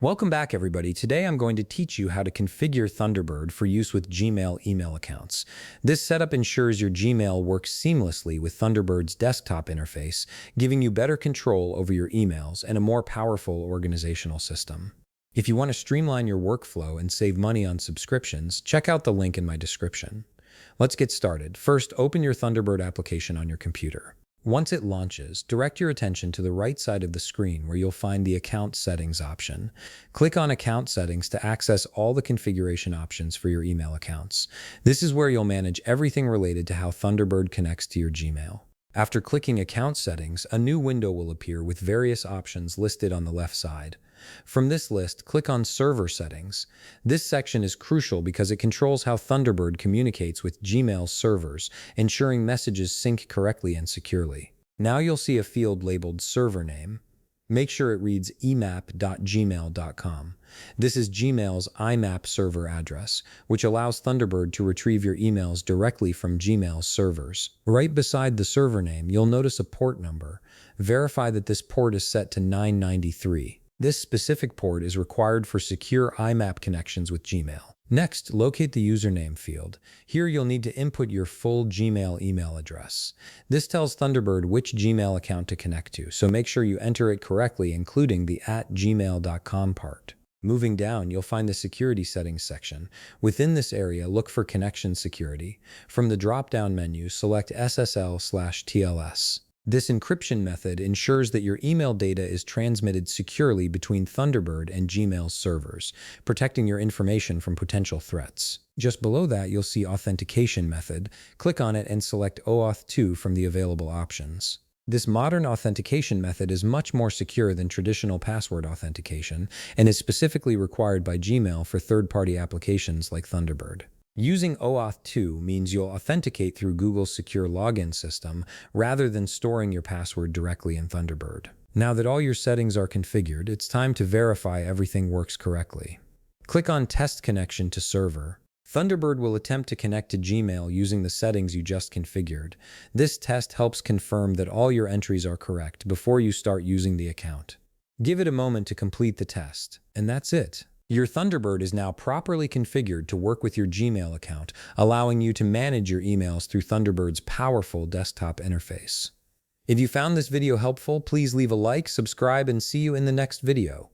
Welcome back, everybody. Today I'm going to teach you how to configure Thunderbird for use with Gmail email accounts. This setup ensures your Gmail works seamlessly with Thunderbird's desktop interface, giving you better control over your emails and a more powerful organizational system. If you want to streamline your workflow and save money on subscriptions, check out the link in my description. Let's get started. First, open your Thunderbird application on your computer. Once it launches, direct your attention to the right side of the screen where you'll find the Account Settings option. Click on Account Settings to access all the configuration options for your email accounts. This is where you'll manage everything related to how Thunderbird connects to your Gmail. After clicking Account Settings, a new window will appear with various options listed on the left side. From this list, click on Server Settings. This section is crucial because it controls how Thunderbird communicates with Gmail's servers, ensuring messages sync correctly and securely. Now you'll see a field labeled Server Name. Make sure it reads emap.gmail.com. This is Gmail's IMAP server address, which allows Thunderbird to retrieve your emails directly from Gmail's servers. Right beside the server name, you'll notice a port number. Verify that this port is set to 993. This specific port is required for secure IMAP connections with Gmail. Next, locate the username field. Here you'll need to input your full Gmail email address. This tells Thunderbird which Gmail account to connect to, so make sure you enter it correctly, including the @gmail.com part. Moving down, you'll find the Security Settings section. Within this area, look for Connection Security. From the drop-down menu, select SSL/TLS. This encryption method ensures that your email data is transmitted securely between Thunderbird and Gmail's servers, protecting your information from potential threats. Just below that, you'll see Authentication Method. Click on it and select OAuth 2 from the available options. This modern authentication method is much more secure than traditional password authentication and is specifically required by Gmail for third-party applications like Thunderbird. Using OAuth 2 means you'll authenticate through Google's secure login system rather than storing your password directly in Thunderbird. Now that all your settings are configured, it's time to verify everything works correctly. Click on Test Connection to Server. Thunderbird will attempt to connect to Gmail using the settings you just configured. This test helps confirm that all your entries are correct before you start using the account. Give it a moment to complete the test, and that's it. Your Thunderbird is now properly configured to work with your Gmail account, allowing you to manage your emails through Thunderbird's powerful desktop interface. If you found this video helpful, please leave a like, subscribe, and see you in the next video.